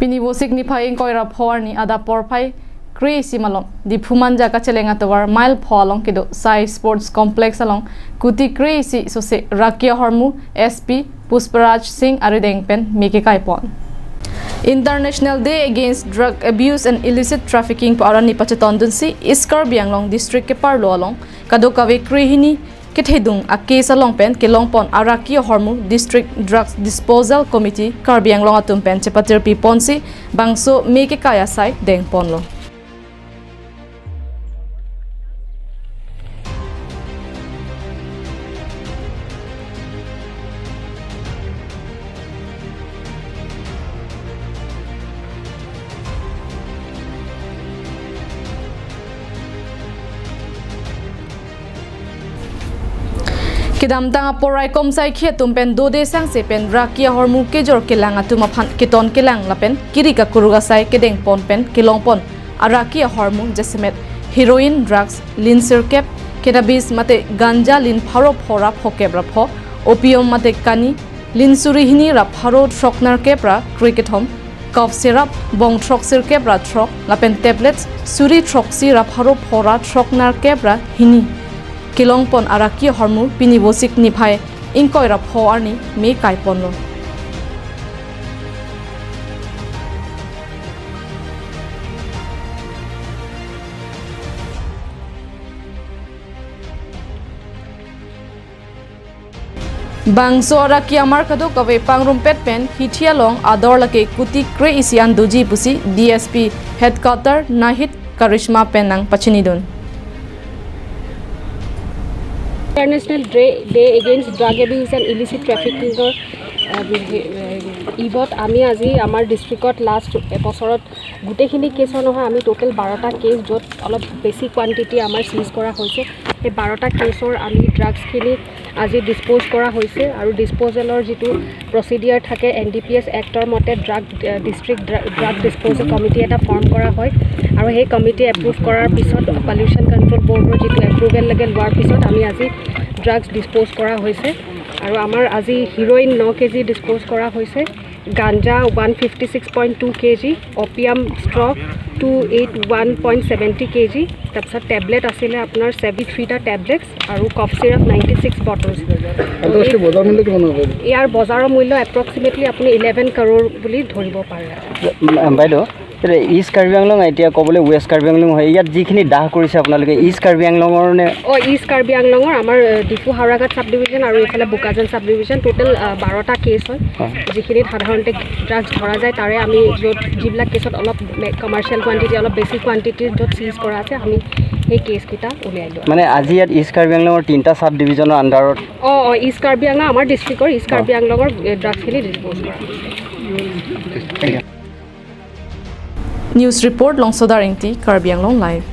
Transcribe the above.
Pini bosik ni phai koi ra phor ni ada por phai Kre simalong di phumanja ka chelenga tawar mile pholong kido sai sports complex along Kuti Kre si sose raki ahormu SP Pushparaj Singh aridengpen meke kaipon. International Day Against Drug Abuse and Illicit Trafficking parani pachetondun si Iskar Bianglong District ke parlo along kado kawe Kre hini kethedung a case along pen kelongpon araki ahormu District Drugs Disposal Committee Karbianglong atum pen chepatir pi ponsi bangso meke kaya sai dengpon lo. Kidam tanga por Raikom saikhi atum pen do de sang se pen raki ahormu ke jor kelang atum aphan keton kelang lapen kirika kuruga sai kedeng pon pen kelongpon araki ahormu jesemet heroin drugs linser cap cannabis mate ganja lin pharo phora phokeb rapho opium mate kani linsuri hini ra pharo thoknar kepra cricketom cough syrup bong thok sir kepra thok lapen tablets suri thoksi ra pharo phora thoknar kepra hini Kilongpon araki ahormu pini bosik ni phai inkoi ra pho arni me kaipon lo. Bangso araki amar kado kawe pangrum pet pen hithia long ador lake Kuti Kre isian duji pusi DSP headquarter nahit karishma penang pachinidun. International Day Against Drug Abuse and Illicit Trafficking ইবত আমি আজি আমাৰ ডিস্ট্ৰিক্টত last এবছৰত গুটেখিনি কেছৰ নহয় আমি total 12টা cash য'ত অলপ বেছি quantity আমাৰ সিজ কৰা হৈছে এই 12টা কেছৰ আমি ড্ৰাগছখিনি আজি ডিসপোজ কৰা হৈছে আৰু ডিসপোজেলৰ যেটো প্ৰচিডিউৰ থাকে NDPS এক্টৰ মতে ডিস্ট্ৰিক্ট ড্ৰাগ ডিসপোজেল কমিটি এটা ফৰ্ম কৰা হয় আৰু সেই কমিটি এপ্ৰুভ কৰাৰ পিছত পলিউশন কন্ট্ৰোল বৰ্ডৰ যেটো এপ্ৰুভেল লাগে লোৱাৰ পিছত আমি আজি ড্ৰাগছ ডিসপোজ কৰা হৈছে আৰু আমাৰ আজি হেৰোইন 9 কেজি ডিসপোজ কৰা হৈছে গাঞ্জা 156.2 কেজি অপিয়াম ষ্ট্ৰক 281.70 কেজি তাৰপিছত টেবলেট আছিল আপোনাৰ 73 টা টেবলেটস আৰু কফ সিৰাপ 96 বটলস আন্তঃৰাষ্ট্ৰীয় বজাৰ মূল্য কিমান হ'ব ইয়াৰ বজাৰৰ মূল্য এপ্ৰক্সিমেটলি আপুনি 11 কৰৰ বুলি ধৰিব পাৰে বাইদেউ ইষ্ট কাৰ্বি আংলং এতিয়া ক'বলৈ ৱেষ্ট কাৰ্বি আংলং হয় ইয়াত যিখিনি দাহ কৰিছে আপোনালোকে ইষ্ট কাৰ্বি আংলঙৰ নে ইষ্ট কাৰ্বি আংলঙৰ আমাৰ ডিফু হাওৰাঘাট সাব ডিভিজন আৰু ইফালে বুকাজান সাব ডিভিজন টোটাল 12টা কেছ হয় যিখিনি সাধাৰণতে ড্ৰাগছ ধৰা যায় তাৰে আমি য'ত যিবিলাক কেছত অলপ কমাৰ্চিয়েল কোৱান্টিটি অলপ বেছি কোৱান্টিটিৰ য'ত সিজ কৰা আছে আমি এই কেছ কিটা উলিয়াই দিওঁ মানে আজি ইয়াত ইষ্ট কাৰ্বি আংলঙৰ 3টা সাব ডিভিজনৰ আন্ডাৰত ইষ্ট কাৰ্বি আংলং আমাৰ ডিস্ট্ৰিক্টৰ ইষ্ট কাৰ্বি আংলঙৰ ড্ৰাগছখিনি ডিসপোজ কৰা News report Longsodar Ingti Karbi Anglong Live.